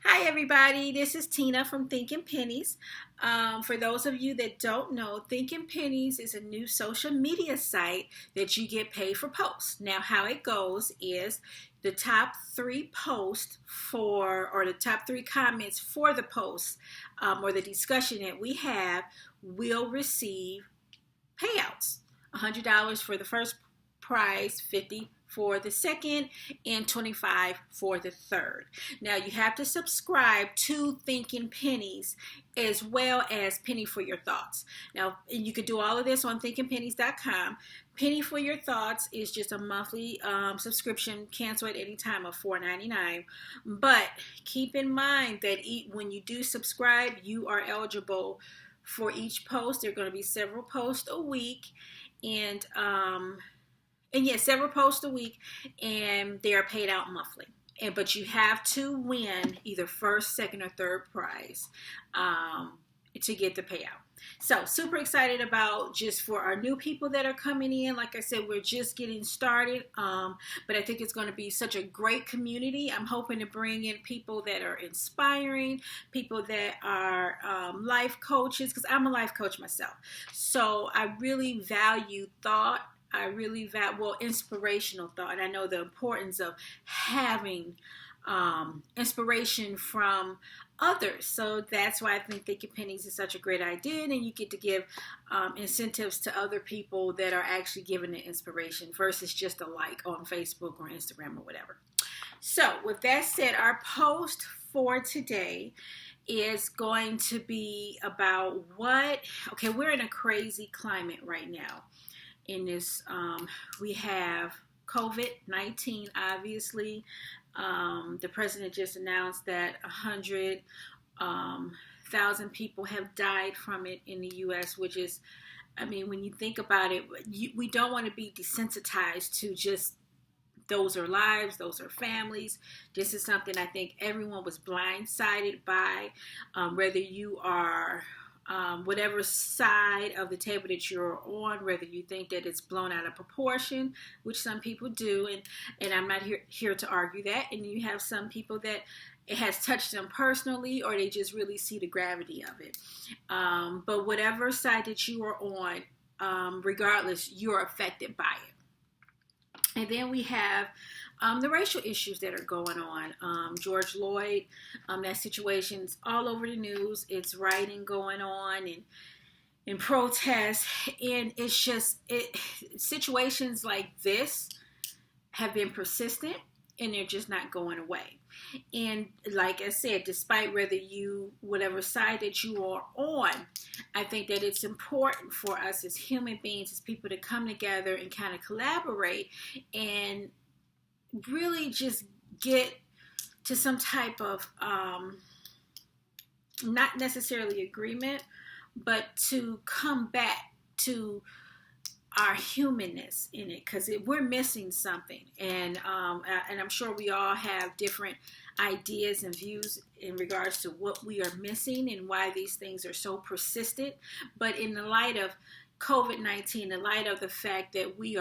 Hi, everybody. This is Tina from Thinking Pennies. For those of you that don't know, Thinking Pennies is a new social media site that you get paid for posts. Now, how it goes is the top three posts or the top three comments for the post or the discussion that we have will receive payouts. $100 for the first prize, 50 for the second, and 25 for the third. Now you have to subscribe to Thinking Pennies as well as Penny for Your Thoughts. Now you could do all of this on thinkingpennies.com. Penny for Your Thoughts is just a monthly subscription, cancel at any time, of $4.99. But keep in mind that when you do subscribe, you are eligible for each post. There are going to be several posts a week, and yes, several posts a week, and they are paid out monthly. But you have to win either first, second, or third prize to get the payout. So super excited about just for our new people that are coming in. Like I said, we're just getting started, but I think it's going to be such a great community. I'm hoping to bring in people that are inspiring, people that are life coaches, because I'm a life coach myself. So I really value thought. I really value inspirational thought. I know the importance of having inspiration from others. So that's why I think Thinking Pennies is such a great idea. And you get to give incentives to other people that are actually giving the inspiration versus just a like on Facebook or Instagram or whatever. So with that said, our post for today is going to be about we're in a crazy climate right now. In this, we have COVID-19, obviously. The president just announced that 100,000 people have died from it in the U.S., which is, when you think about it, we don't want to be desensitized to just those are lives, those are families. This is something I think everyone was blindsided by, whether you are whatever side of the table that you're on, whether you think that it's blown out of proportion, which some people do, and I'm not here to argue that, and you have some people that it has touched them personally, or they just really see the gravity of it. But whatever side that you are on, regardless, you're affected by it. And then we have the racial issues that are going on. George Floyd, that situation's all over the news. It's rioting going on and protests. And it's just, situations like this have been persistent and they're just not going away. And like I said, despite whatever side that you are on, I think that it's important for us as human beings, as people, to come together and kind of collaborate and really just get to some type of, not necessarily agreement, but to come back to our humanness in it, because we're missing something, and I'm sure we all have different ideas and views in regards to what we are missing and why these things are so persistent. But in the light of COVID-19, in the light of the fact that we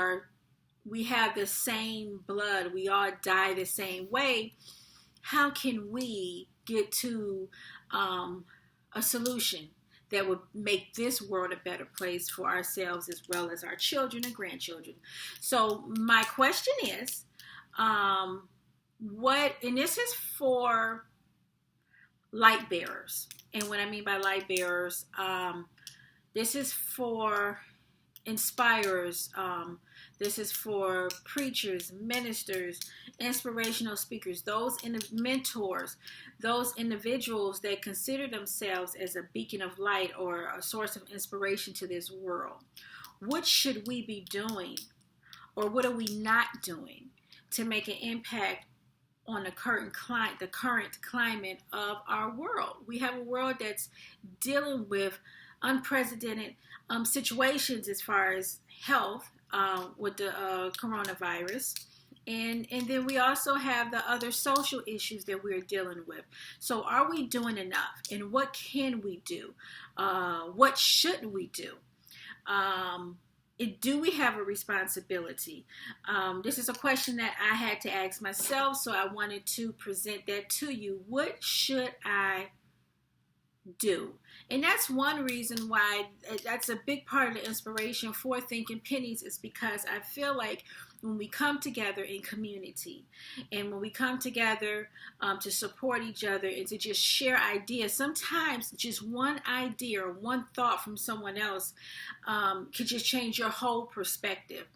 have the same blood, we all die the same way, how can we get to a solution that would make this world a better place for ourselves as well as our children and grandchildren? So my question is, and this is for light bearers. And what I mean by light bearers, this is for inspirers. This is for preachers, ministers, inspirational speakers, those mentors, those individuals that consider themselves as a beacon of light or a source of inspiration to this world. What should we be doing, or what are we not doing to make an impact on the current climate of our world? We have a world that's dealing with unprecedented situations as far as health with the coronavirus. And then we also have the other social issues that we're dealing with. So are we doing enough? And what can we do? What should we do? do we have a responsibility? This is a question that I had to ask myself, so I wanted to present that to you. What should I do? And that's one reason why, that's a big part of the inspiration for Thinking Pennies, is because I feel like when we come together in community, and when we come together to support each other and to just share ideas, sometimes just one idea or one thought from someone else could just change your whole perspective.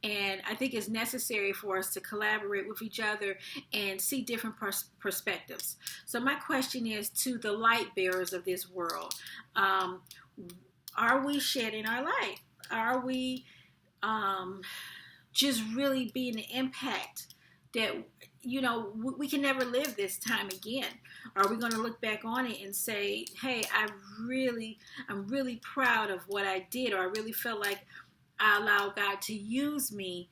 And I think it's necessary for us to collaborate with each other and see different perspectives. So my question is to the light bearers of this world. Are we shedding our light? Are we just really being the impact that, we can never live this time again? Are we going to look back on it and say, hey, I'm really proud of what I did, or I really felt like I allowed God to use me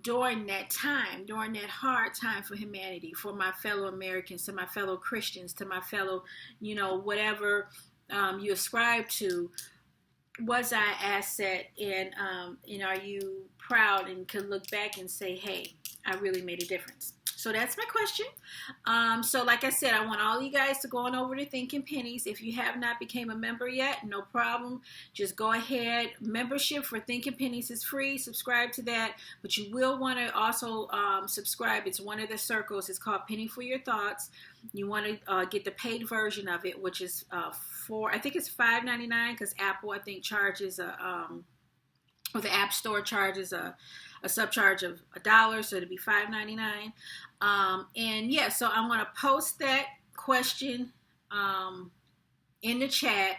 during that time, during that hard time for humanity, for my fellow Americans, to my fellow Christians, to my fellow, whatever you ascribe to. Was I asset, and are you proud and can look back and say, hey, I really made a difference? So that's my question. So like I said, I want all you guys to go on over to Thinking Pennies. If you have not become a member yet, no problem. Just go ahead. Membership for Thinking Pennies is free. Subscribe to that. But you will want to also subscribe. It's one of the circles. It's called Penny for Your Thoughts. You want to get the paid version of it, which is I think it's $5.99, because Apple, I think, charges or the App Store charges a subcharge of $1, so it'll be $5.99. And yeah, so I'm going to post that question in the chat,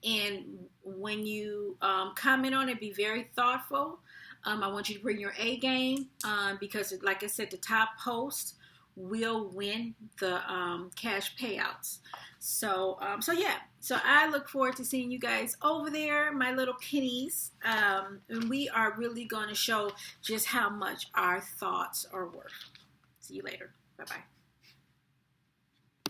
and when you comment on it, be very thoughtful. I want you to bring your A game, because like I said, the top post will win the cash payouts. So yeah. So I look forward to seeing you guys over there, my little pennies. And we are really going to show just how much our thoughts are worth. See you later. Bye-bye.